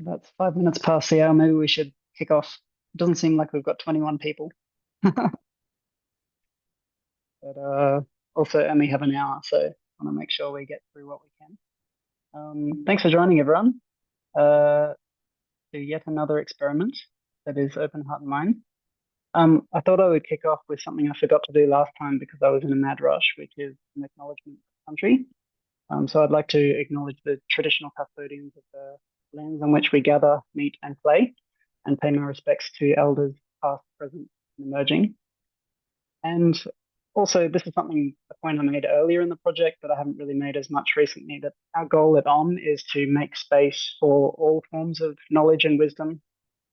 That's 5 minutes past the hour. Maybe we should kick off. It doesn't seem like we've got 21 people, but also only have an hour, so I want to make sure we get through what we can. Thanks for joining, everyone, to yet another experiment that is Open Heart and Mind. I thought I would kick off with something I forgot to do last time because I was in a mad rush, which is an acknowledgement of the country. So I'd like to acknowledge the traditional custodians of the lands on which we gather, meet, and play, and pay my respects to elders past, present, and emerging. And also, this is a point I made earlier in the project, but I haven't really made as much recently, that our goal at OM is to make space for all forms of knowledge and wisdom,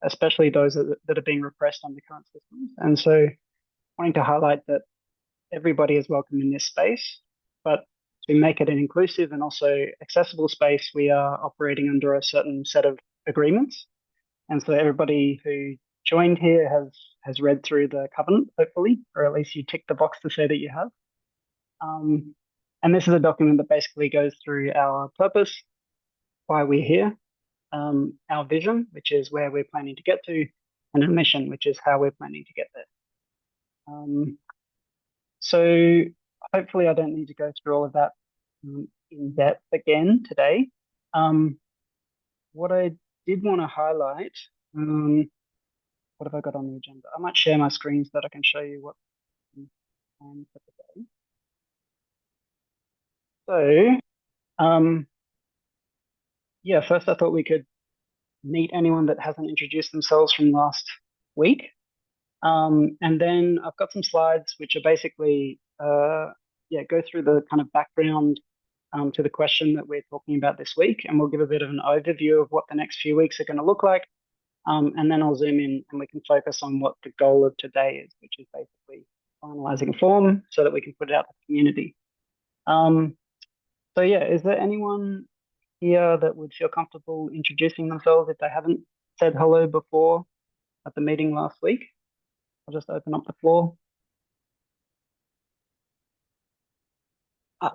especially those that are being repressed under current systems. And so wanting to highlight that everybody is welcome in this space, but to make it an inclusive and also accessible space, we are operating under a certain set of agreements. And so everybody who joined here has read through the covenant, hopefully, or at least you tick the box to say that you have. And this is a document that basically goes through our purpose, why we're here, our vision, which is where we're planning to get to, and our mission, which is how we're planning to get there. So hopefully I don't need to go through all of that in depth again today. What I did want to highlight, what have I got on the agenda? I might share my screen so that I can show you what I'm for today. So, yeah, first I thought we could meet anyone that hasn't introduced themselves from last week. And then I've got some slides which are basically, go through the kind of background to the question that we're talking about this week, and we'll give a bit of an overview of what the next few weeks are going to look like. And then I'll zoom in and we can focus on what the goal of today is, which is basically finalizing a form so that we can put it out to the community. So yeah, is there anyone here that would feel comfortable introducing themselves if they haven't said hello before at the meeting last week? I'll just open up the floor.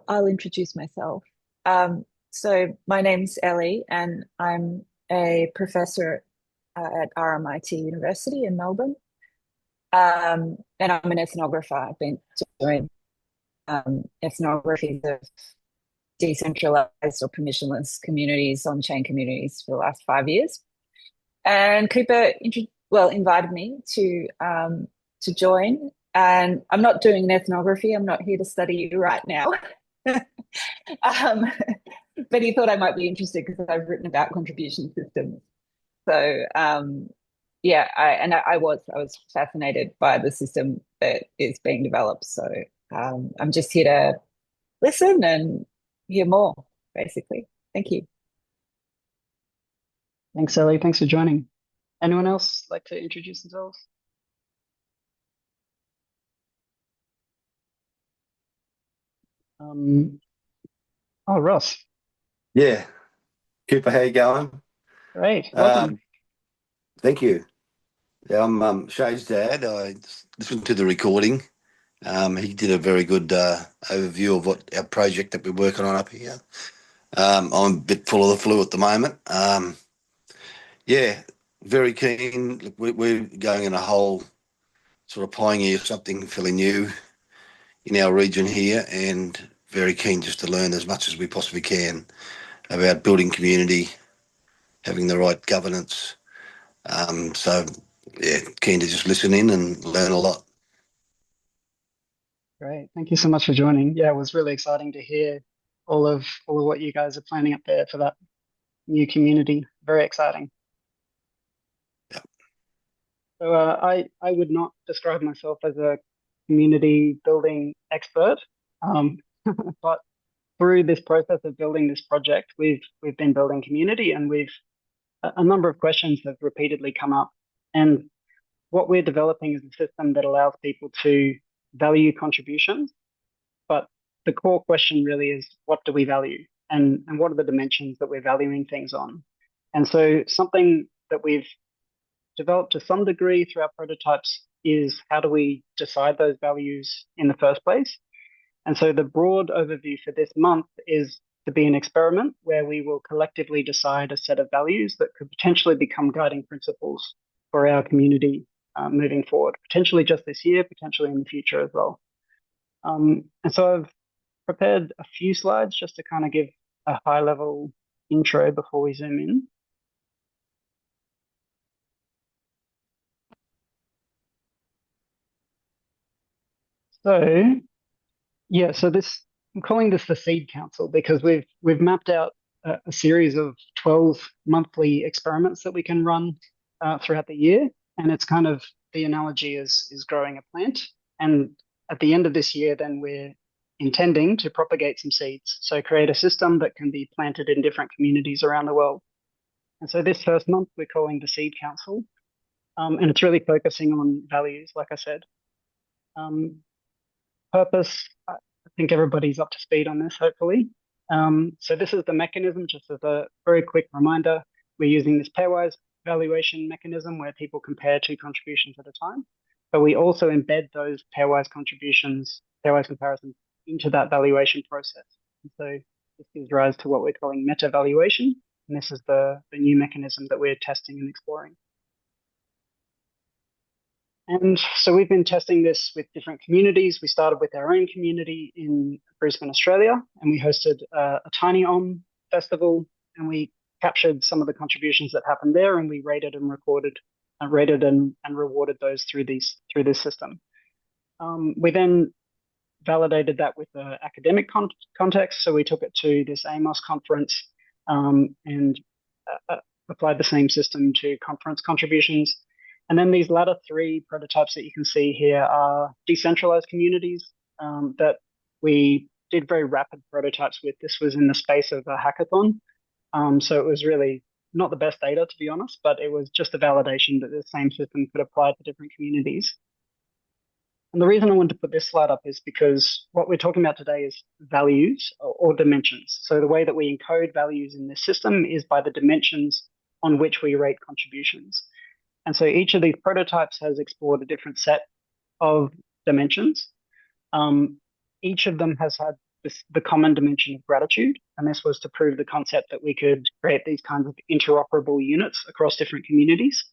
I'll introduce myself. So my name's Ellie, and I'm a professor at RMIT University in Melbourne. And I'm an ethnographer. I've been doing ethnography of decentralized or permissionless communities, on-chain communities for the last 5 years. And Cooper invited me to join. And I'm not doing an ethnography. I'm not here to study you right now. But he thought I might be interested because I've written about contribution systems. So I was fascinated by the system that is being developed. So I'm just here to listen and hear more, basically. Thank you. Thanks, Ellie. Thanks for joining. Anyone else like to introduce themselves? Ross. Yeah. Cooper, how you going? Great. Welcome. Thank you. Yeah, I'm Shay's dad. I listened to the recording. He did a very good overview of what our project that we're working on up here. I'm a bit full of the flu at the moment. Yeah, very keen. Look, we're going in a whole sort of pioneer something fairly new in our region here, and very keen just to learn as much as we possibly can about building community, having the right governance. So yeah, keen to just listen in and learn a lot. Great. Thank you so much for joining. Yeah, it was really exciting to hear all of what you guys are planning up there for that new community. Very exciting. Yeah. So I would not describe myself as a community building expert, but through this process of building this project, we've been building community, and a number of questions have repeatedly come up. And what we're developing is a system that allows people to value contributions, but the core question really is, what do we value, and what are the dimensions that we're valuing things on? And so something that we've developed to some degree through our prototypes is, how do we decide those values in the first place? And so the broad overview for this month is to be an experiment where we will collectively decide a set of values that could potentially become guiding principles for our community moving forward, potentially just this year, potentially in the future as well. And so I've prepared a few slides just to kind of give a high level intro before we zoom in. So yeah, so I'm calling this the Seed Council because we've mapped out a series of 12 monthly experiments that we can run throughout the year, and it's kind of the analogy is growing a plant, and at the end of this year, then we're intending to propagate some seeds, so create a system that can be planted in different communities around the world. And so this first month we're calling the Seed Council, and it's really focusing on values, like I said. Purpose, I think everybody's up to speed on this, hopefully. So this is the mechanism, just as a very quick reminder. We're using this pairwise valuation mechanism where people compare two contributions at a time. But we also embed those pairwise contributions, pairwise comparisons into that valuation process. And so this gives rise to what we're calling meta valuation. And this is the new mechanism that we're testing and exploring. And so we've been testing this with different communities. We started with our own community in Brisbane, Australia, and we hosted a Tiny Om festival, and we captured some of the contributions that happened there, and we rated and recorded, rated and rewarded those through this system. We then validated that with the academic context, so we took it to this AMOS conference and applied the same system to conference contributions. And then these latter three prototypes that you can see here are decentralized communities that we did very rapid prototypes with. This was in the space of a hackathon. So it was really not the best data, to be honest, but it was just a validation that the same system could apply to different communities. And the reason I wanted to put this slide up is because what we're talking about today is values or dimensions. So the way that we encode values in this system is by the dimensions on which we rate contributions. And so each of these prototypes has explored a different set of dimensions. Each of them has had the common dimension of gratitude. And this was to prove the concept that we could create these kinds of interoperable units across different communities.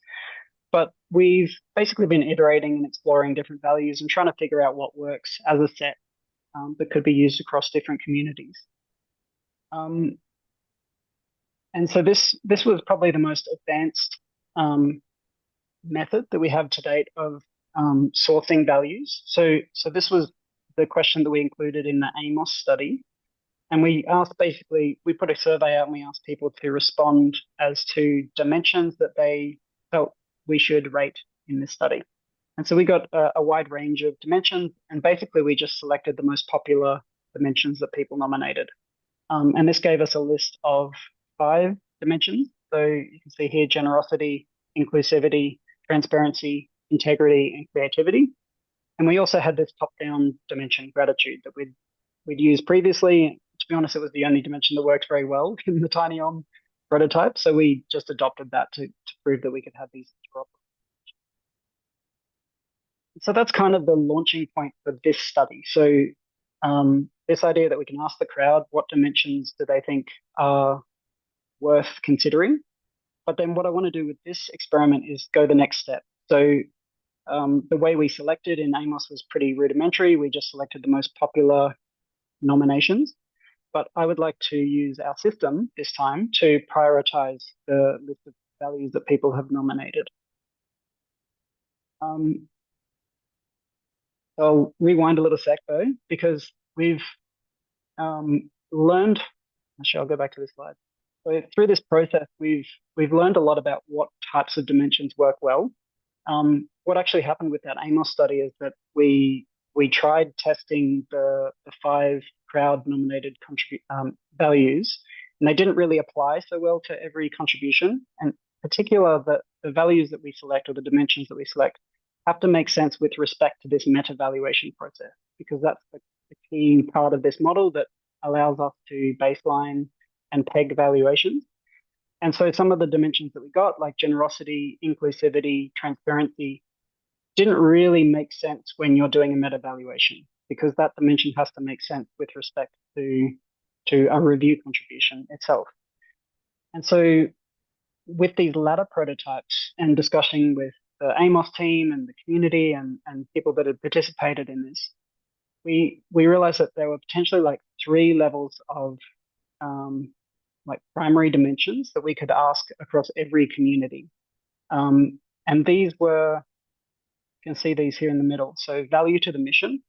But we've basically been iterating and exploring different values and trying to figure out what works as a set that could be used across different communities. And so this was probably the most advanced method that we have to date of sourcing values. So this was the question that we included in the AMOS study. And we asked we put a survey out and we asked people to respond as to dimensions that they felt we should rate in this study. And so we got a wide range of dimensions, and basically we just selected the most popular dimensions that people nominated. And this gave us a list of 5 dimensions. So you can see here generosity, inclusivity, transparency, integrity, and creativity. And we also had this top-down dimension, gratitude, that we'd used previously. To be honest, it was the only dimension that worked very well in the Tiny Om prototype. So we just adopted that to prove that we could have these interoperable. So that's kind of the launching point for this study. So this idea that we can ask the crowd what dimensions do they think are worth considering. But then what I want to do with this experiment is go the next step. So the way we selected in AMOS was pretty rudimentary. We just selected the most popular nominations. But I would like to use our system this time to prioritize the list of values that people have nominated. I'll rewind a little sec though, because we've learned, actually I'll go back to this slide. So through this process, we've learned a lot about what types of dimensions work well. What actually happened with that AMOS study is that we tried testing the 5 crowd-nominated values, and they didn't really apply so well to every contribution. And in particular, the values that we select or the dimensions that we select have to make sense with respect to this meta-valuation process, because that's the key part of this model that allows us to baseline and peg valuations. And so some of the dimensions that we got, like generosity, inclusivity, transparency, didn't really make sense when you're doing a meta valuation, because that dimension has to make sense with respect to to a review contribution itself. And so with these latter prototypes and discussing with the AMOS team and the community and people that had participated in this, we realized that there were potentially like 3 levels of like primary dimensions that we could ask across every community. And these were, you can see these here in the middle. So value to the mission,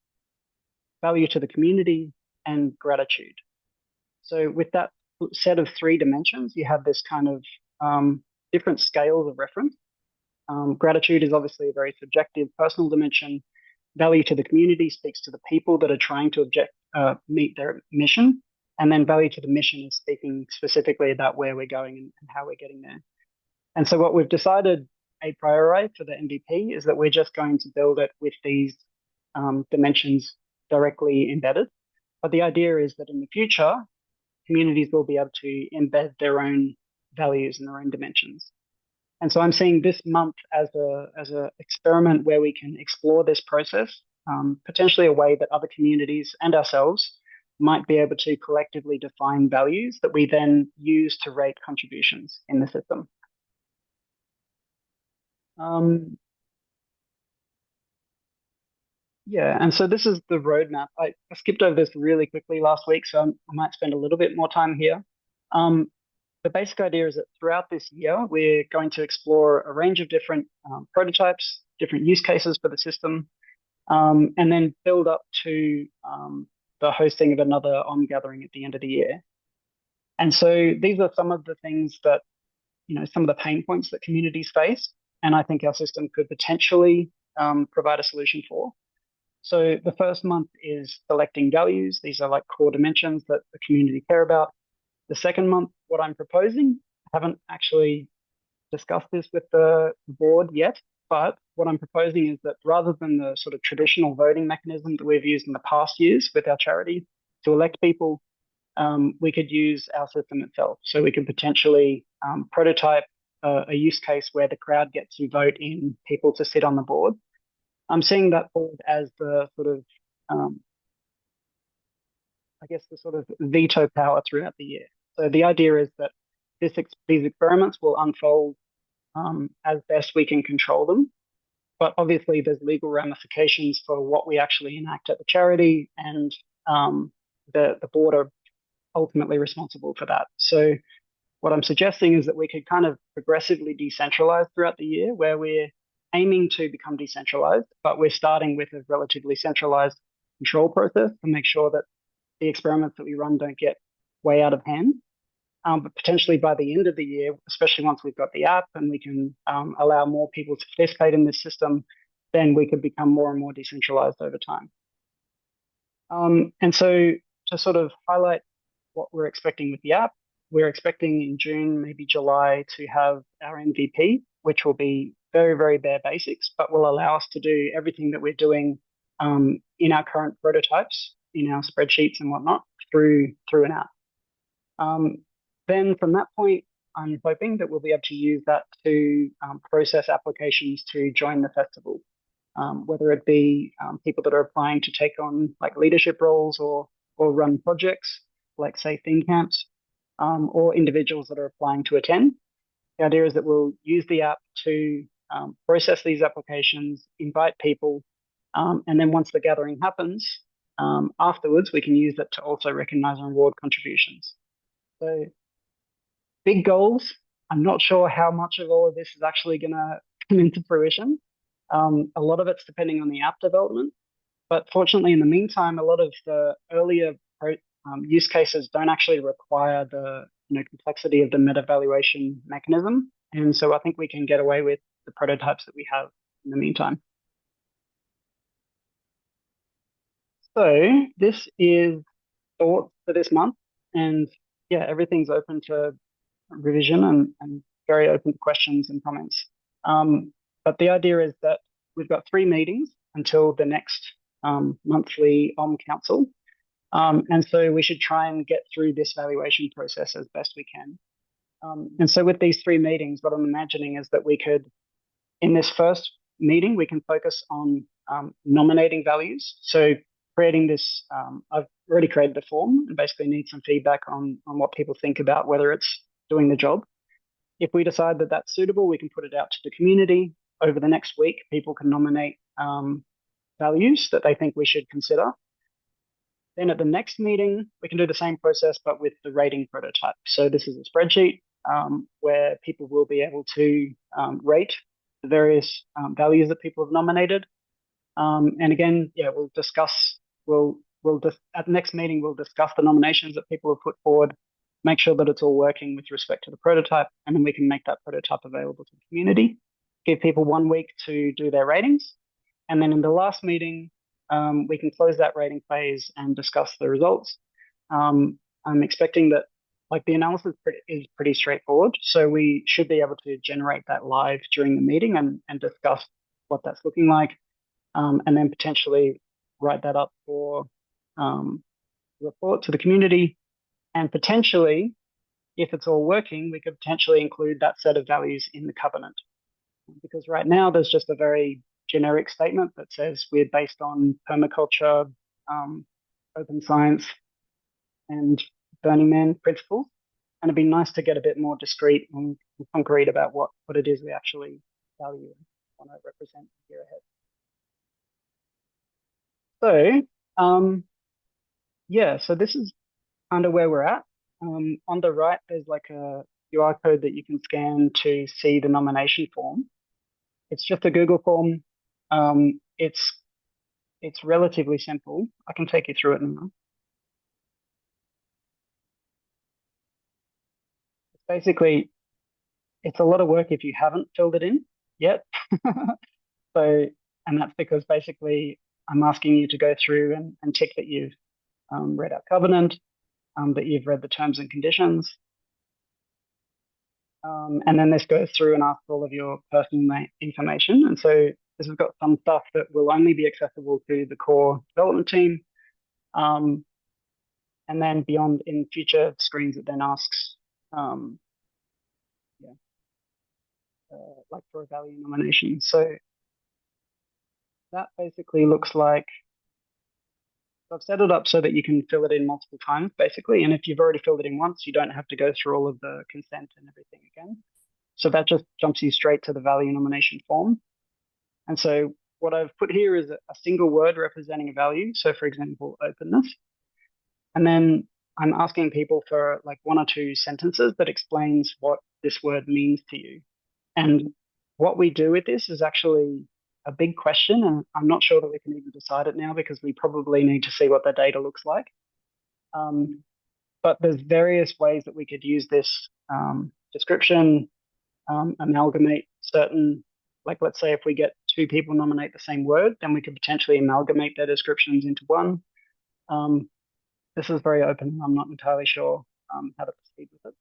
value to the community, and gratitude. So with that set of 3 dimensions, you have this kind of different scales of reference. Gratitude is obviously a very subjective, personal dimension. Value to the community speaks to the people that are trying to meet their mission. And then value to the mission is speaking specifically about where we're going and how we're getting there. And so what we've decided a priori for the MVP is that we're just going to build it with these dimensions directly embedded. But the idea is that in the future, communities will be able to embed their own values and their own dimensions. And so I'm seeing this month as a experiment where we can explore this process, potentially a way that other communities and ourselves might be able to collectively define values that we then use to rate contributions in the system. Yeah, and so this is the roadmap. I skipped over this really quickly last week, so I might spend a little bit more time here. The basic idea is that throughout this year, we're going to explore a range of different prototypes, different use cases for the system, and then build up to the hosting of another OM gathering at the end of the year. And so these are some of the things that, some of the pain points that communities face, and I think our system could potentially provide a solution for. So the first month is selecting values. These are like core dimensions that the community care about. The second month, what I'm proposing, I haven't actually discussed this with the board yet, but what I'm proposing is that rather than the sort of traditional voting mechanism that we've used in the past years with our charity to elect people, we could use our system itself. So we could potentially prototype a use case where the crowd gets to vote in people to sit on the board. I'm seeing that board as the sort of, the sort of veto power throughout the year. So the idea is that these experiments will unfold as best we can control them. But obviously, there's legal ramifications for what we actually enact at the charity, and the board are ultimately responsible for that. So what I'm suggesting is that we could kind of progressively decentralize throughout the year, where we're aiming to become decentralized, but we're starting with a relatively centralized control process to make sure that the experiments that we run don't get way out of hand. But potentially by the end of the year, especially once we've got the app and we can allow more people to participate in this system, then we could become more and more decentralized over time. And so to sort of highlight what we're expecting with the app, we're expecting in June, maybe July, to have our MVP, which will be very, very bare basics, but will allow us to do everything that we're doing in our current prototypes, in our spreadsheets and whatnot, through an app. Then from that point, I'm hoping that we'll be able to use that to process applications to join the festival, whether it be people that are applying to take on like leadership roles or run projects, like say theme camps, or individuals that are applying to attend. The idea is that we'll use the app to process these applications, invite people, and then once the gathering happens, afterwards, we can use it to also recognize and reward contributions. So big goals. I'm not sure how much of all of this is actually going to come into fruition. A lot of it's depending on the app development. But fortunately, in the meantime, a lot of the earlier use cases don't actually require the complexity of the meta evaluation mechanism. And so I think we can get away with the prototypes that we have in the meantime. So this is thoughts for this month. And yeah, everything's open to revision and very open to questions and comments. But the idea is that we've got 3 meetings until the next monthly OM Council. And so we should try and get through this valuation process as best we can. And so with these 3 meetings, what I'm imagining is that we could, in this first meeting, we can focus on nominating values. So creating this, I've already created a form and basically need some feedback on what people think about whether it's doing the job. If we decide that that's suitable, we can put it out to the community. Over the next week, people can nominate values that they think we should consider. Then at the next meeting, we can do the same process, but with the rating prototype. So this is a spreadsheet where people will be able to rate the various values that people have nominated. And again, yeah, we'll discuss, at the next meeting, we'll discuss the nominations that people have put forward, make sure that it's all working with respect to the prototype, and then we can make that prototype available to the community, give people 1 week to do their ratings. And then in the last meeting, we can close that rating phase and discuss the results. I'm expecting that like the analysis is pretty straightforward. So we should be able to generate that live during the meeting and discuss what that's looking like. And then potentially write that up for report to the community. And potentially, if it's all working, we could potentially include that set of values in the covenant. Because right now there's just a very generic statement that says we're based on permaculture, open science, and Burning Man principles. And it'd be nice to get a bit more discreet and concrete about what it is we actually value and want to represent here ahead. So, yeah, so this is kind of where we're at. On the right, there's like a QR code that you can scan to see the nomination form. It's just a Google form. It's relatively simple. I can take you through it now. Basically, it's a lot of work if you haven't filled it in yet. So, and that's because basically I'm asking you to go through and tick that you've read our covenant, that you've read the terms and conditions. And then this goes through and asks all of your personal information. And so this has got some stuff that will only be accessible to the core development team. And then beyond in future screens, it then asks, like for a value nomination. So that basically looks like, I've set it up so that you can fill it in multiple times, basically. And if you've already filled it in once, you don't have to go through all of the consent and everything again. So that just jumps you straight to the value nomination form. And so what I've put here is a single word representing a value. So for example, openness. And then I'm asking people for like 1 or 2 sentences that explains what this word means to you. And what we do with this is actually a big question, and I'm not sure that we can even decide it now because we probably need to see what the data looks like. But there's various ways that we could use this description, amalgamate certain, like let's say if we get 2 people nominate the same word, then we could potentially amalgamate their descriptions into one. This is very open. I'm not entirely sure how to proceed with it.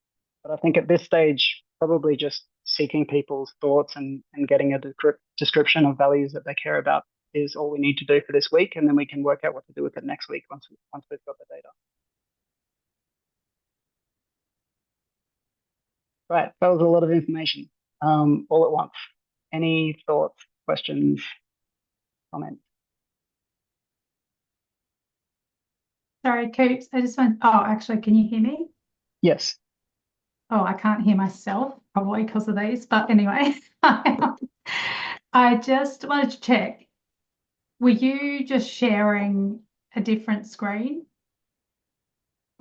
But I think at this stage, probably just seeking people's thoughts and getting a description of values that they care about is all we need to do for this week. And then we can work out what to do with it next week once we've got the data. Right, that was a lot of information all at once. Any thoughts, questions, comments? Sorry, Coops, I just want, oh, actually, can you hear me? Yes. Oh, I can't hear myself, probably because of these, but anyway, I just wanted to check, were you just sharing a different screen?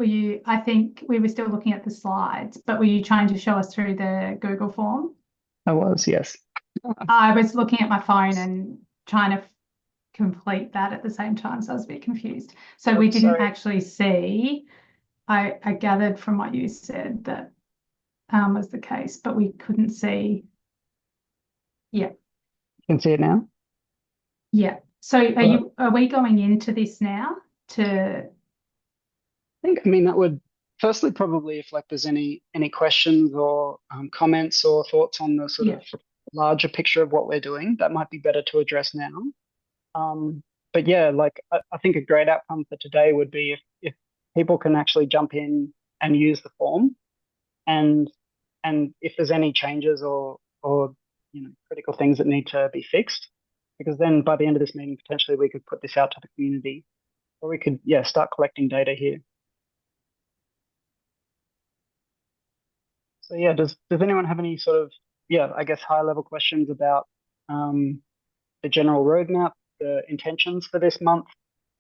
I think we were still looking at the slides, but were you trying to show us through the Google form? I was, yes. I was looking at my phone and trying to complete that at the same time, so I was a bit confused. So we didn't actually see, I gathered from what you said that was the case, but we couldn't see. Yeah. You can see it now? Yeah. So are we going into this now to? I mean, that would firstly probably if like there's any questions or comments or thoughts on the sort of larger picture of what we're doing, that might be better to address now. But yeah, like I think a great outcome for today would be if people can actually jump in and use the form, and if there's any changes or critical things that need to be fixed, because then by the end of this meeting potentially we could put this out to the community Or we could, start collecting data here. So yeah, does anyone have any sort of, I guess high level questions about the general roadmap, the intentions for this month,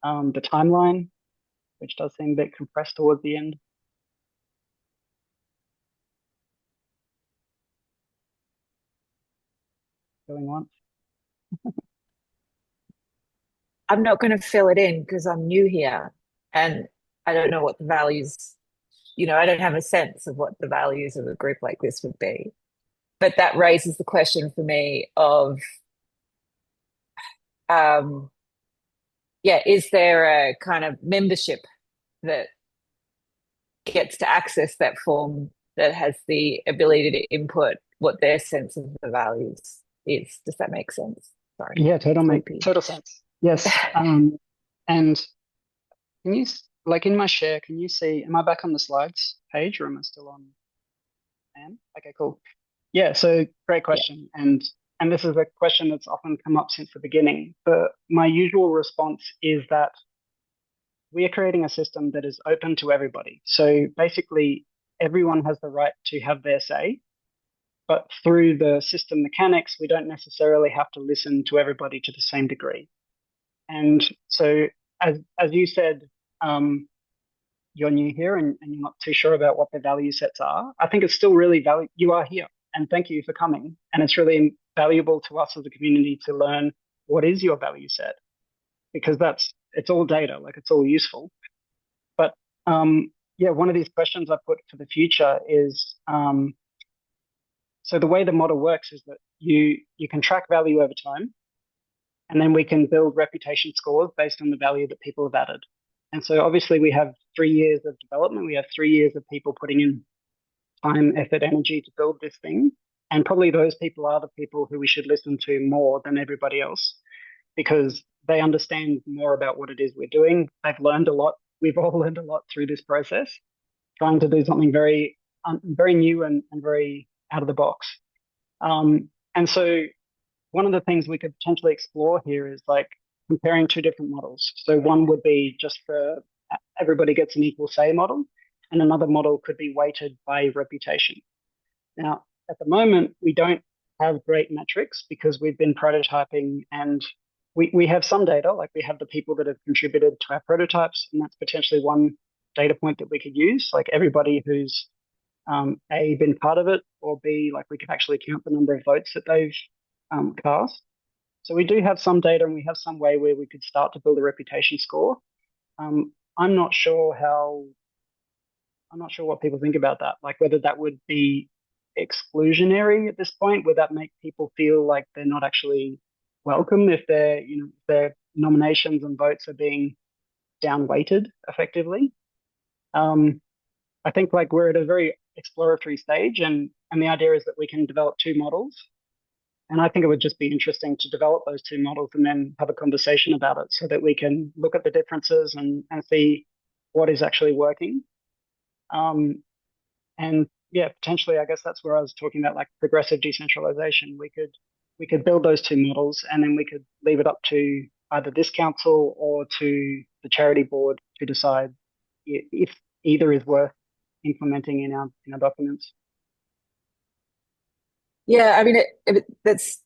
the timeline, which does seem a bit compressed towards the end? Going once? I'm not going to fill it in because I'm new here and I don't know what the values, I don't have a sense of what the values of a group like this would be. But that raises the question for me of, is there a kind of membership that gets to access that form that has the ability to input what their sense of the values is? Does that make sense? Sorry. Yeah, total sense. Yes. And can you, like in my share, can you see, am I back on the slides page or am I still on? Okay, cool. Yeah, so great question. And this is a question that's often come up since the beginning. But my usual response is that we are creating a system that is open to everybody. So basically, everyone has the right to have their say, but through the system mechanics, we don't necessarily have to listen to everybody to the same degree. And so, as you said, you're new here and you're not too sure about what the value sets are. I think it's still really valuable. You are here, and thank you for coming. And it's really valuable to us as a community to learn what is your value set, because it's all data, like it's all useful. But one of these questions I put for the future is, so the way the model works is that you can track value over time, and then we can build reputation scores based on the value that people have added. And so obviously we have 3 years of development. We have 3 years of people putting in time, effort, energy to build this thing. And probably those people are the people who we should listen to more than everybody else, because they understand more about what it is we're doing. They've learned a lot. We've all learned a lot through this process, trying to do something very, very new and very out of the box. And so one of the things we could potentially explore here is like comparing two different models. So one would be just for everybody gets an equal say model, and another model could be weighted by reputation. Now, at the moment, we don't have great metrics because we've been prototyping, and we have some data, like we have the people that have contributed to our prototypes, and that's potentially one data point that we could use, like everybody who's A, been part of it, or B, like we could actually count the number of votes that they've cast. So we do have some data and we have some way where we could start to build a reputation score. I'm not sure what people think about that, like whether that would be exclusionary at this point. Would that make people feel like they're not actually welcome if their nominations and votes are being downweighted effectively? I think like we're at a very exploratory stage, and the idea is that we can develop two models. And I think it would just be interesting to develop those two models and then have a conversation about it so that we can look at the differences and see what is actually working. And yeah, potentially, I guess that's where I was talking about like progressive decentralization. We could build those two models, and then we could leave it up to either this council or to the charity board to decide if either is worth implementing in our documents. Yeah, I mean, that's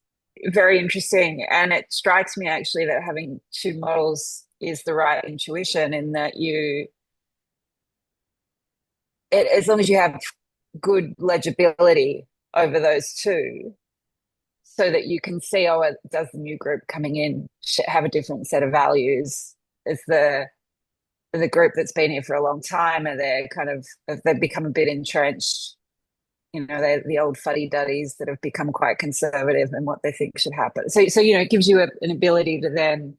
very interesting. And it strikes me actually that having two models is the right intuition, in that as long as you have good legibility over those two, so that you can see, does the new group coming in have a different set of values as the group that's been here for a long time? Are they've become a bit entrenched? They're the old fuddy-duddies that have become quite conservative in what they think should happen. So it gives you an ability to then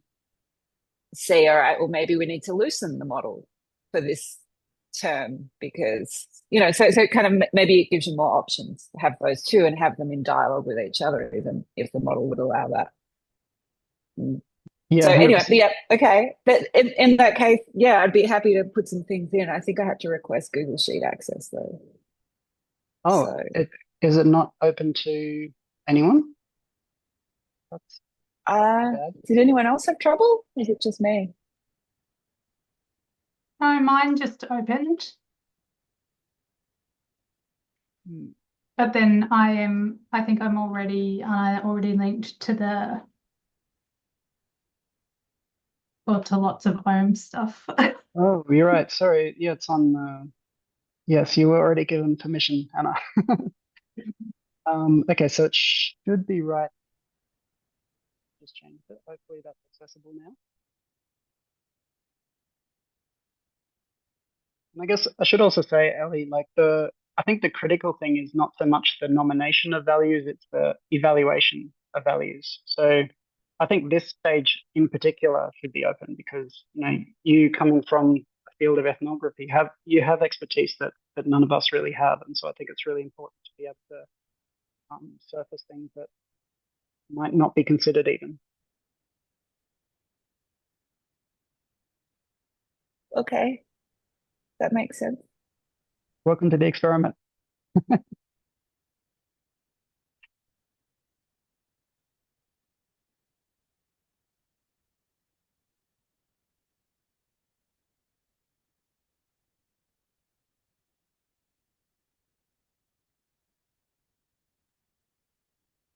see, all right, well, maybe we need to loosen the model for this term, because, so kind of maybe it gives you more options to have those two and have them in dialogue with each other, even if the model would allow that. Yeah. So 100%. anyway, yeah, okay. But in that case, yeah, I'd be happy to put some things in. I think I had to request Google Sheet access though. Oh, so, is it not open to anyone? That's did anyone else have trouble? Is it just me? No, mine just opened. But then I think I already linked to to lots of home stuff. Oh, you're right. Sorry. Yeah, it's on. Yes, you were already given permission, Anna. Okay, so it should be right. Just changed it. Hopefully that's accessible now. And I guess I should also say, Ellie, I think the critical thing is not so much the nomination of values, it's the evaluation of values. So I think this stage in particular should be open because, you coming from a field of ethnography, you have expertise that none of us really have. And so I think it's really important to be able to surface things that might not be considered even. Okay, that makes sense. Welcome to the experiment.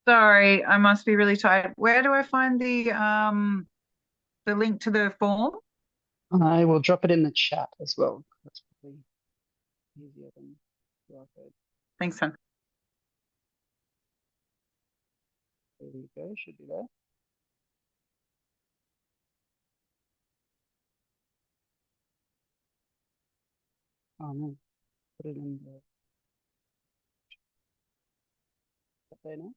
Sorry, I must be really tired. Where do I find the link to the form? I will drop it in the chat as well. That's probably easier than QR code. Thanks, son. There you go, should be there. Oh no, put it in the there now.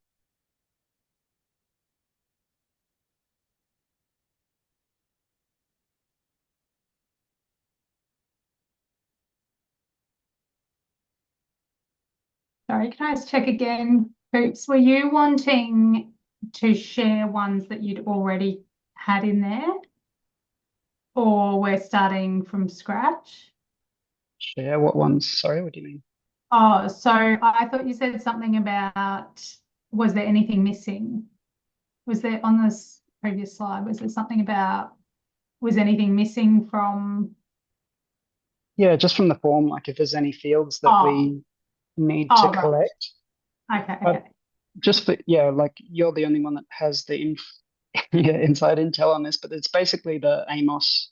Sorry, can I just check again? Oops, were you wanting to share ones that you'd already had in there? Or we're starting from scratch? Share what ones? Sorry, what do you mean? Oh, so I thought you said something about, was there anything missing? Was there on this previous slide, was there something about, was anything missing from? Yeah, just from the form, like if there's any fields that we need to right. collect. Okay. Just for, yeah, like you're the only one that has the inside intel on this, but it's basically the Amos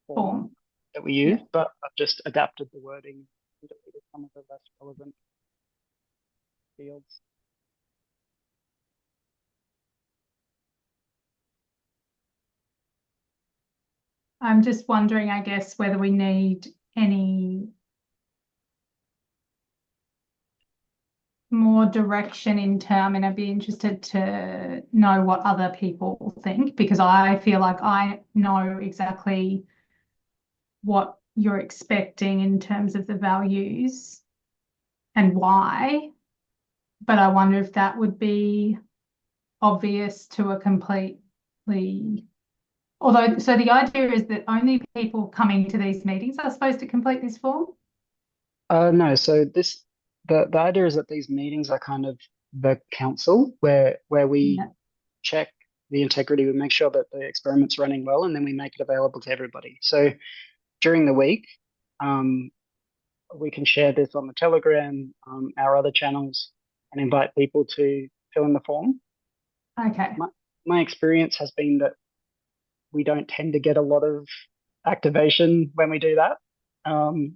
form that we use, but I've just adapted the wording and deleted some of the less relevant fields. I'm just wondering, I guess, whether we need any more direction in term, and I'd be interested to know what other people think, because I feel like I know exactly what you're expecting in terms of the values and why, but I wonder if that would be obvious to a completely, although, so the idea is that only people coming to these meetings are supposed to complete this form? No, so the idea is that these meetings are kind of the council where we check the integrity, we make sure that the experiment's running well, and then we make it available to everybody. So during the week, we can share this on the Telegram, our other channels, and invite people to fill in the form. Okay. My experience has been that we don't tend to get a lot of activation when we do that.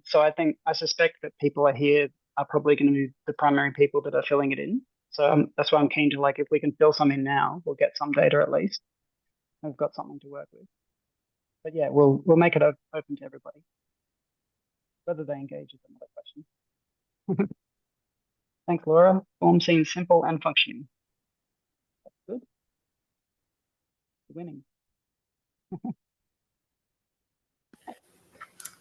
So I suspect that people are probably going to be the primary people that are filling it in. So that's why I'm keen to, like, if we can fill some in now, we'll get some data at least. We've got something to work with. But yeah, we'll make it open to everybody. Whether they engage is another question. Thanks, Laura. Form seems simple and functioning. That's good. You're winning.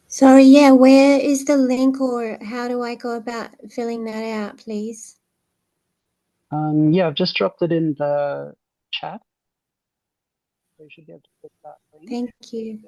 Sorry, yeah, where is the link, or how do I go about filling that out, please? Yeah, I've just dropped it in the chat. So you should be able to click that link. Thank you.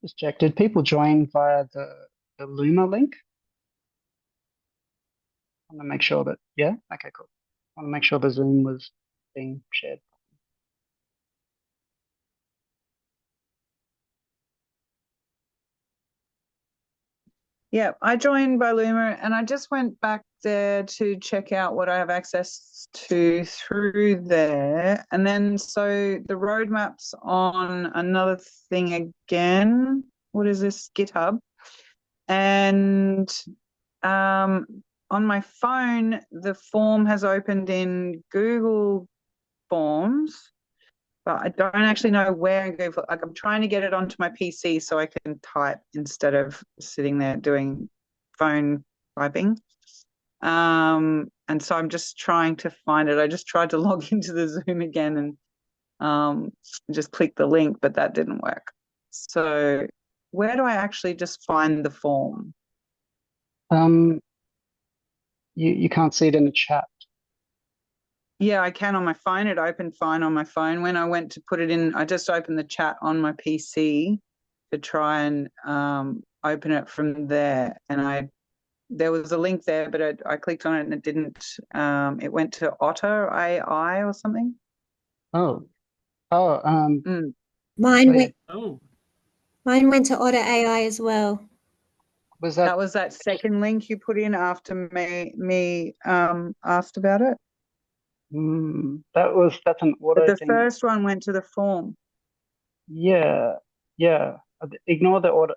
Just check. Did people join via the Luma link? I want to make sure that, yeah? Okay, cool. I want to make sure the Zoom was being shared. Yeah, I joined by Luma and I just went back there to check out what I have access to through there. And then so the roadmap's on another thing again. What is this? GitHub. And on my phone, the form has opened in Google Forms, but I don't actually know where in Google. Like I'm trying to get it onto my PC so I can type instead of sitting there doing phone typing. And so I'm just trying to find it. I just tried to log into the Zoom again and just click the link, but that didn't work. So where do I actually just find the form? You can't see it in the chat. Yeah, I can on my phone. It opened fine on my phone. When I went to put it in, I just opened the chat on my PC to try and open it from there. And there was a link there, but I clicked on it and it didn't. It went to Otter AI or something. Oh, Mine wait, went to Otter AI as well. was That was that second link you put in after me asked about it. that's an But auto the thing. first one went to the form. Yeah. Ignore the auto.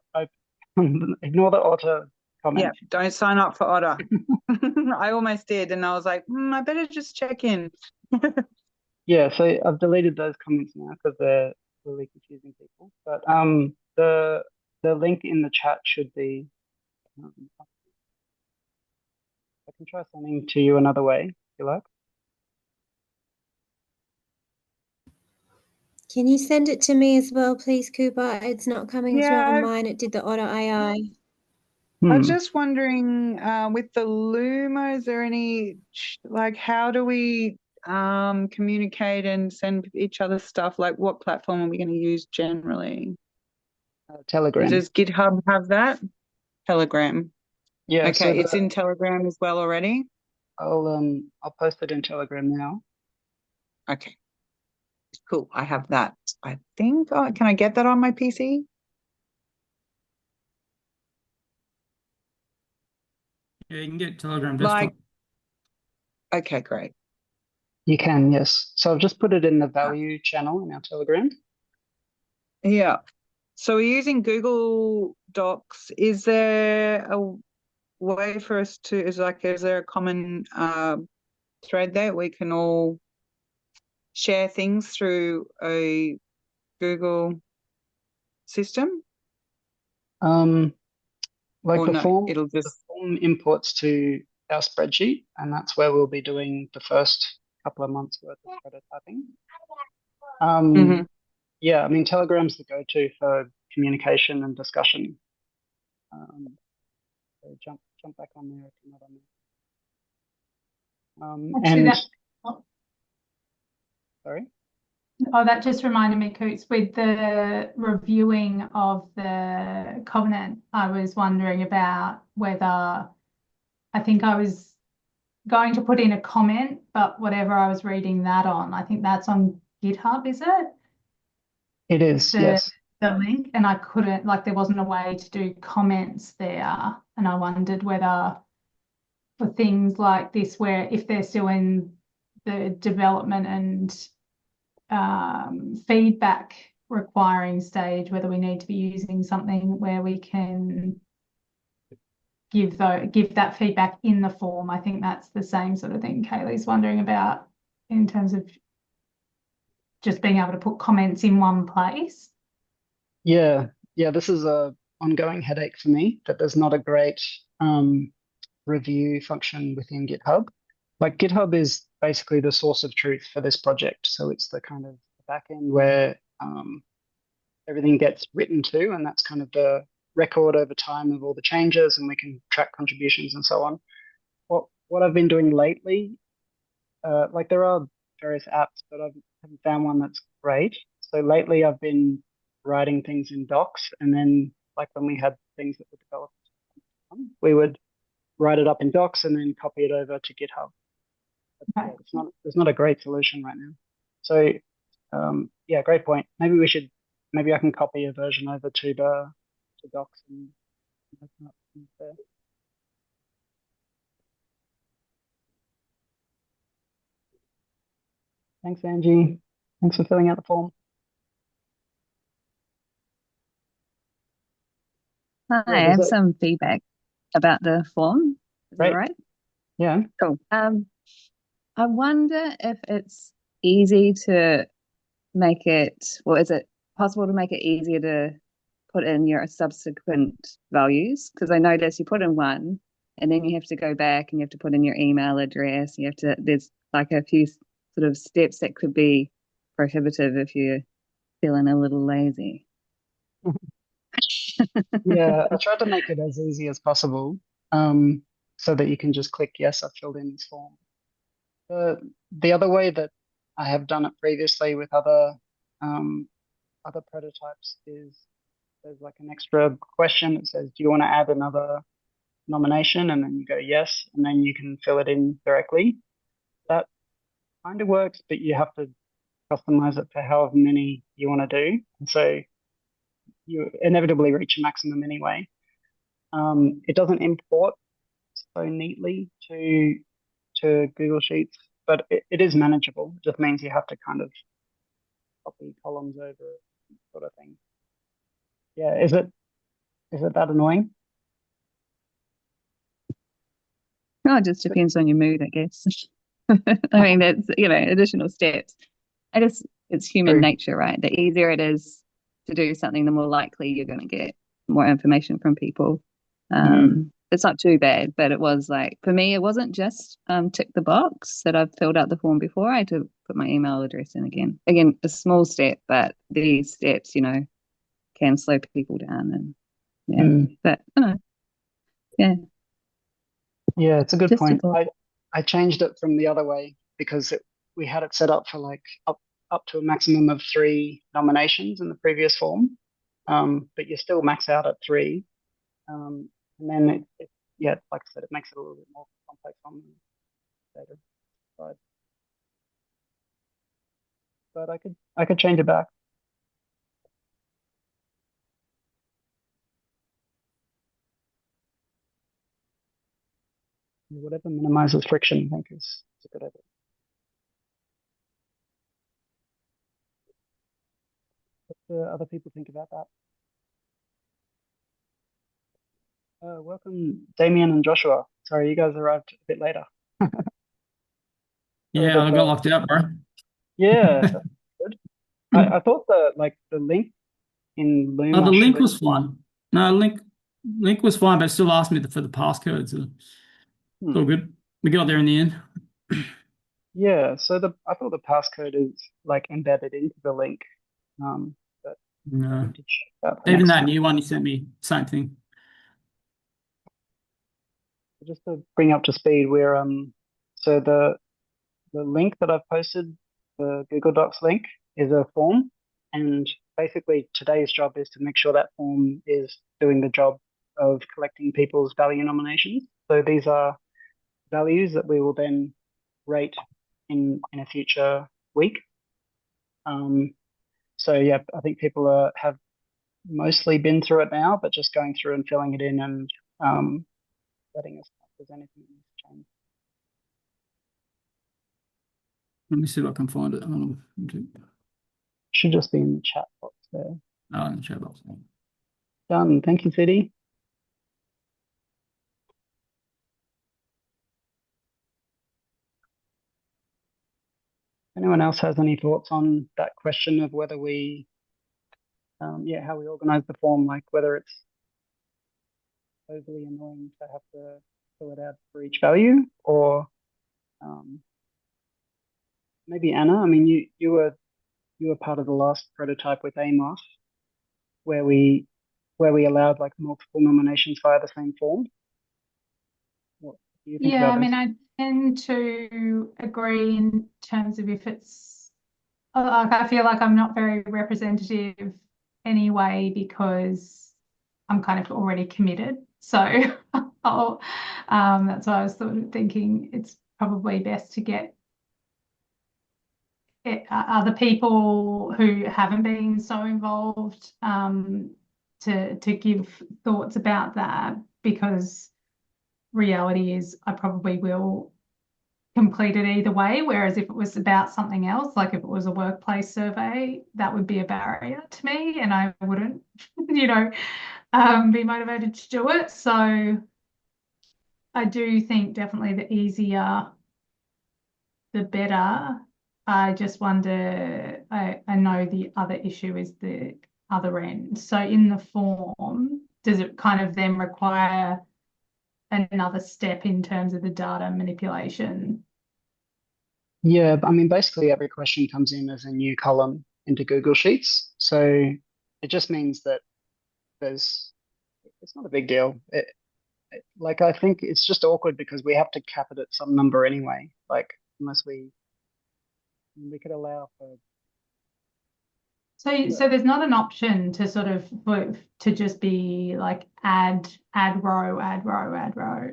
Ignore the auto comment. Yeah, don't sign up for Otter. I almost did, and I was like, I better just check in. Yeah, so I've deleted those comments now because they're really confusing people. But the link in the chat should be. I can try sending to you another way if you like. Can you send it to me as well, please, Cooper? It's not coming through on Yeah, mine. It did the Otter AI. I was just wondering, with the Luma, is there any like how do we communicate and send each other stuff? Like what platform are we going to use generally? Telegram. Does GitHub have that? Telegram. Yeah, so Okay, it's in Telegram as well already. I'll post it in Telegram now. Okay, cool. I have that. I think. Oh, can I get that on my PC? Yeah, you can get Telegram desktop. Okay, great. You can, yes. So I've just put it in the value channel in our Telegram. Yeah. So we're using Google Docs. Is there a way for us to, is there a common thread there we can all share things through a Google system? Like Or the no, form, it'll the just, form imports to our spreadsheet, and that's where we'll be doing the first couple of months worth of prototyping. Yeah, I mean, Telegram's the go-to for communication and discussion. So jump back on there if you're not on there. Actually, Sorry. Oh, that just reminded me, Coots, with the reviewing of the covenant, I was wondering about whether I think I was going to put in a comment, but whatever I was reading that on, I think that's on GitHub, is it? It is, yes. The link, and I couldn't, like, there wasn't a way to do comments there. And I wondered whether for things like this, where if they're still in the development and feedback requiring stage, whether we need to be using something where we can give that feedback in the form. I think that's the same sort of thing Kaylee's wondering about in terms of just being able to put comments in one place. Yeah, this is a ongoing headache for me that there's not a great review function within GitHub. Like GitHub is basically the source of truth for this project. So it's the kind of back end where everything gets written to, and that's kind of the record over time of all the changes, and we can track contributions and so on. What I've been doing lately, like there are various apps, but I haven't found one that's great. So lately I've been writing things in docs, and then like when we had things that were developed, we would write it up in docs and then copy it over to GitHub. But yeah, it's not a great solution right now. So yeah, great point. Maybe I can copy a version over to docs and open up things there. Thanks, Angie. Thanks for filling out the form. Hi, I have some feedback about the form. Is that all right? Yeah. Cool. I wonder if it's easy to make it, or is it possible to make it easier to put in your subsequent values? Because I notice you put in one and then you have to go back and you have to put in your email address. There's like a few sort of steps that could be prohibitive if you're feeling a little lazy. Yeah, I tried to make it as easy as possible, so that you can just click yes, I filled in this form. The other way that I have done it previously with other prototypes is there's like an extra question that says, do you want to add another nomination? And then you go yes, and then you can fill it in directly. That kind of works, but you have to customize it for however many you want to do. And so you inevitably reach a maximum anyway. It doesn't import so neatly to Google Sheets, but it is manageable. It just means you have to kind of copy columns over, sort of thing. Yeah, is it that annoying? No, it just depends on your mood, I guess. I mean, that's, additional steps. It's human nature, right? The easier it is to do something, the more likely you're going to get more information from people. It's not too bad, but it was like, for me, it wasn't just tick the box that I've filled out the form before. I had to put my email address in again. Again, a small step, but these steps, can slow people down. And but yeah. Yeah, it's a good point. I changed it from the other way because we had it set up for like up to a maximum of 3 nominations in the previous form, but you still max out at 3. And then yeah, like I said, it makes it a little bit more complex on the data side. But I could change it back. Whatever minimizes friction, I think is a good idea. What do other people think about that? Welcome, Damien and Joshua. Sorry, you guys arrived a bit later. Yeah, I got locked out, bro. Yeah, that's good. I thought the link in Loom. Oh, the link was fine. No, link was fine, but it still asked me for the passcode. So it's all good. We got there in the end. Yeah, so I thought the passcode is like embedded into the link. But no. I need to check that Even that new one you sent me, same thing. Just to bring up to speed, we're so the link that I've posted, the Google Docs link, is a form, and basically today's job is to make sure that form is doing the job of collecting people's value nominations. So these are values that we will then rate in a future week. So yeah, I think people have mostly been through it now, but just going through and filling it in and letting us know if there's anything that needs to change. Let me see if I can find it. Should just be in the chat box there. Oh, in the chat box. Done. Thank you, City. Anyone else has any thoughts on that question of whether we, how we organize the form, like whether it's overly annoying to have to fill it out for each value, or maybe Anna, I mean, you were part of the last prototype with Amos, where we allowed like multiple nominations via the same form. What do you think about I mean, I tend to agree in terms of if it's like I feel like I'm not very representative anyway because I'm kind of already committed. So that's why I was sort of thinking it's probably best to get other people who haven't been so involved to give thoughts about that, because reality is I probably will complete it either way. Whereas if it was about something else, like if it was a workplace survey, that would be a barrier to me and I wouldn't, be motivated to do it. So I do think definitely the easier, the better. I just wonder, I know the other issue is the other end. So in the form, does it kind of then require another step in terms of the data manipulation? Yeah, I mean, basically every question comes in as a new column into Google Sheets. So it just means that it's not a big deal. Like, I think it's just awkward because we have to cap it at some number anyway. Like, unless we could allow for. So there's not an option to sort of to just be like add row, add row, add row.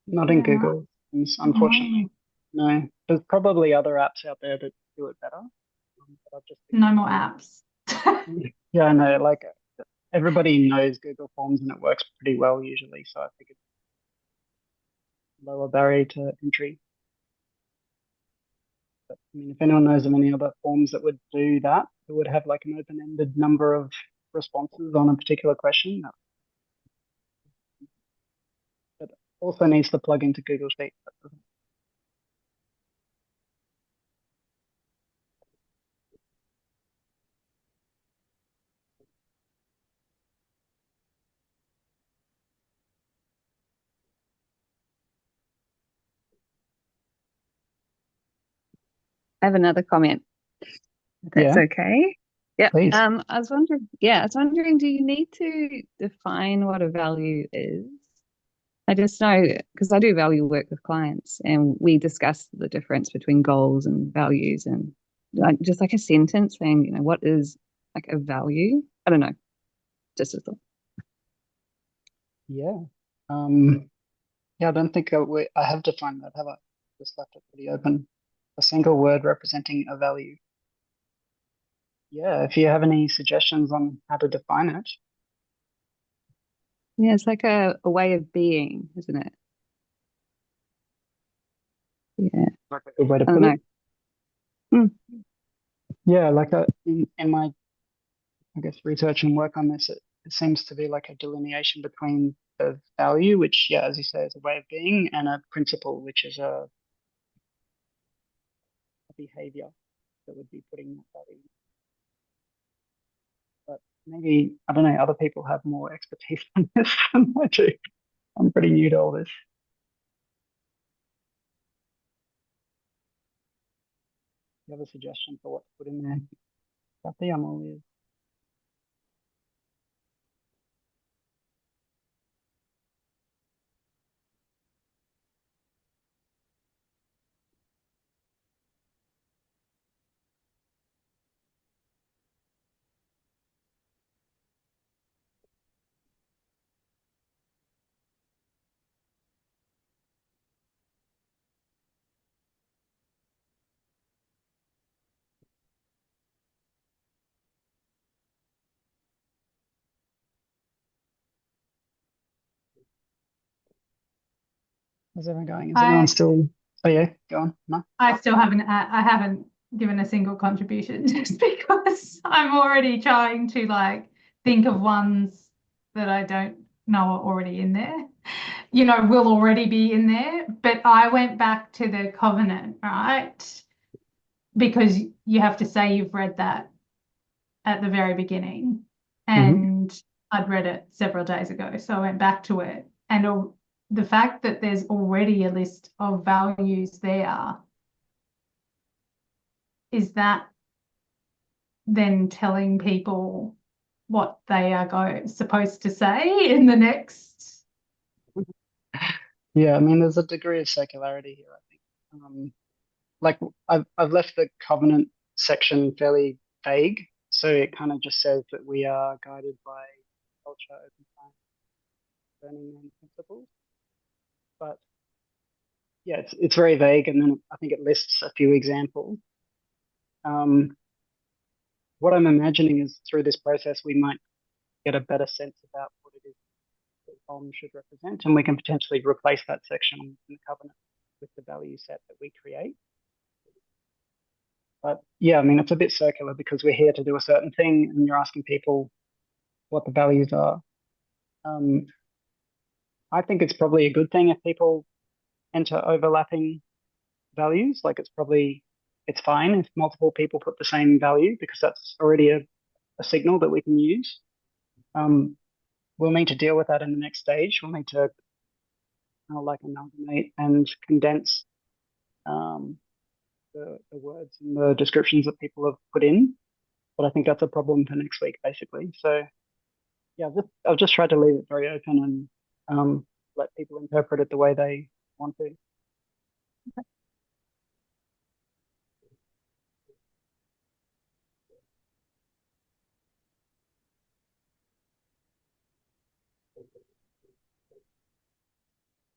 Not in Google, unfortunately. No, there's probably other apps out there that do it better. But I've just No more apps. Yeah, I know. Like, everybody knows Google Forms and it works pretty well usually. So I think it's lower barrier to entry. But I mean, if anyone knows of any other forms that would do that, it would have like an open-ended number of responses on a particular question. But also needs to plug into Google Sheets. I have another comment, if that's okay. Yeah. Please. I was wondering, do you need to define what a value is? I just know because I do value work with clients and we discuss the difference between goals and values, and just like a sentence saying, what is like a value? I don't know. Just a thought. Yeah. Yeah, I don't think I have defined that, have I? Just left it pretty open. A single word representing a value. Yeah, if you have any suggestions on how to define it. Yeah, it's like a way of being, isn't it? Yeah. Like a good way to I don't put know. it. Yeah, like in my, I guess, research and work on this, it seems to be like a delineation between a value, which, yeah, as you say, is a way of being, and a principle, which is a behavior that would be putting that value. But maybe, I don't know, other people have more expertise on this than I do. I'm pretty new to all this. You have a suggestion for what to put in there? Kathy, I'm all ears. How's everyone going? Is anyone still? Oh yeah, go on. No. I still haven't. I haven't given a single contribution just because I'm already trying to like think of ones that I don't know are already in there. Will already be in there. But I went back to the covenant, right? Because you have to say you've read that at the very beginning, and I'd read it several days ago, so I went back to it, and the fact that there's already a list of values there, is that then telling people what they are supposed to say in the next? Yeah, I mean, there's a degree of circularity here, I think. Like I've left the covenant section fairly vague, So it kind of just says that we are guided by culture, open science, learning and principles. But yeah, it's very vague, and then I think it lists a few examples. What I'm imagining is through this process we might get a better sense about what it is that OHM should represent, and we can potentially replace that section in the covenant with the value set that we create. But yeah, I mean, it's a bit circular because we're here to do a certain thing, and you're asking people what the values are. I think it's probably a good thing if people enter overlapping values. Like it's fine if multiple people put the same value because that's already a signal that we can use. We'll need to deal with that in the next stage. We'll need to amalgamate and condense the words and the descriptions that people have put in. But I think that's a problem for next week, basically. So yeah, I've just tried to leave it very open and let people interpret it the way they want to.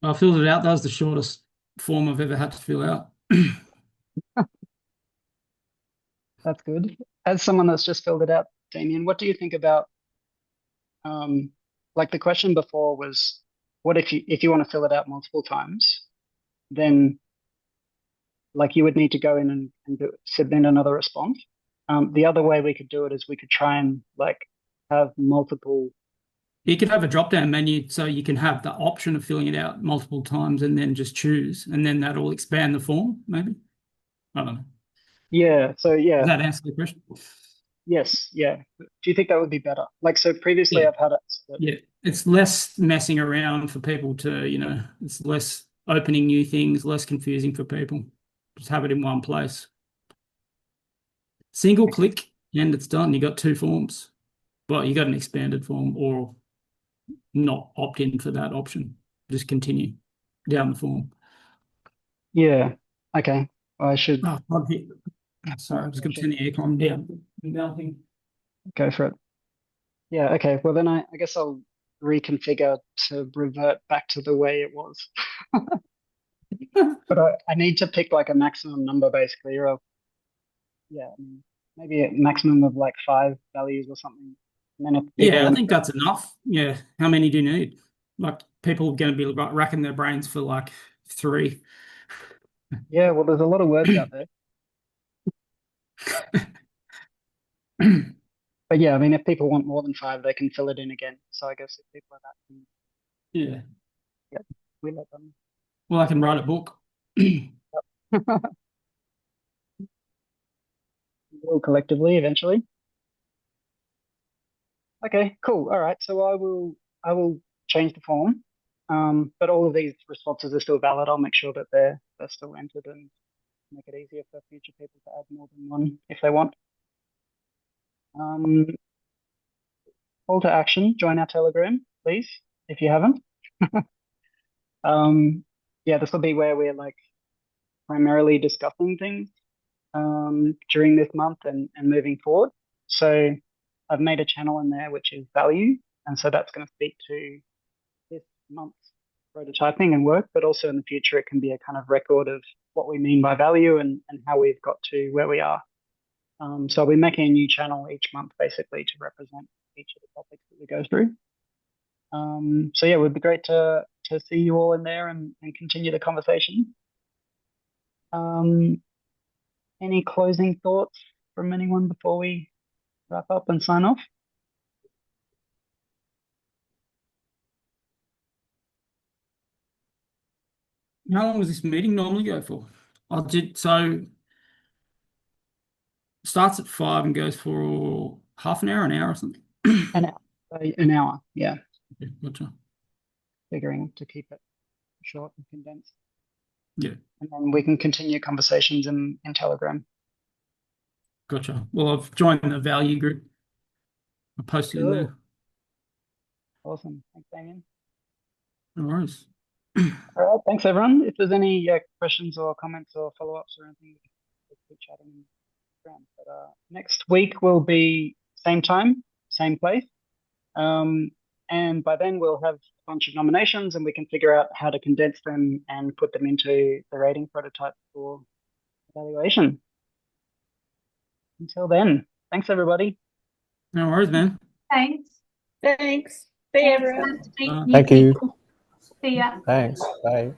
I filled it out. That was the shortest form I've ever had to fill out. That's good. As someone that's just filled it out, Damien, what do you think about like the question before was, what if you want to fill it out multiple times, then like you would need to go in and submit another response. The other way we could do it is we could try and like have multiple. You could have a drop-down menu so you can have the option of filling it out multiple times and then just choose, and then that'll expand the form, maybe. I don't know. Yeah. So yeah. Does that answer the question? Yes. Yeah. Do you think that would be better? Like, so previously Yeah. I've had it. Yeah. It's less messing around for people to, it's less opening new things, less confusing for people. Just have it in one place. Single click and it's done. You got two forms. Well, you got an expanded form or not opt in for that option. Just continue down the form. Yeah. Okay. I should. Oh, sorry, I'm just going to turn the aircon down. Melting. Go for it. Yeah. Okay. Well, then I guess I'll reconfigure to revert back to the way it was. But I need to pick like a maximum number basically, or yeah, maybe a maximum of like 5 values or something. And then if Yeah, I think that's enough. Yeah. How many do you need? Like people are going to be racking their brains for like 3. Yeah, well, there's a lot of words out there. But yeah, I mean, if people want more than 5, they can fill it in again. So I guess if people are that, Yeah. yeah, we let them. Well, I can write a book. We'll collectively eventually. Okay, cool. All right. So I will change the form. But all of these responses are still valid. I'll make sure that they're still entered and make it easier for future people to add more than one if they want. Call to action, join our Telegram, please, if you haven't. Yeah, this will be where we're like primarily discussing things during this month and moving forward. So I've made a channel in there which is value, and so that's going to speak to this month's prototyping and work, but also in the future it can be a kind of record of what we mean by value and how we've got to where we are. So I'll be making a new channel each month basically to represent each of the topics that we go through. So yeah, it would be great to see you all in there and continue the conversation. Any closing thoughts from anyone before we wrap up and sign off? How long does this meeting normally go for? Starts at 5 and goes for half an hour or something. An hour, yeah. Okay, gotcha. Figuring to keep it short and condensed. Yeah. And then we can continue conversations in Telegram. Gotcha. Well, I've joined the value group. I posted in there. Awesome. Thanks, Damien. No worries. All right. Thanks, everyone. If there's any questions or comments or follow-ups or anything, keep chatting. around. But next week will be same time, same place. And by then we'll have a bunch of nominations and we can figure out how to condense them and put them into the rating prototype for evaluation. Until then, thanks everybody. No worries, man. Thanks. Thanks. Bye, everyone. Nice to meet Thank you. people. See ya. Thanks. Bye.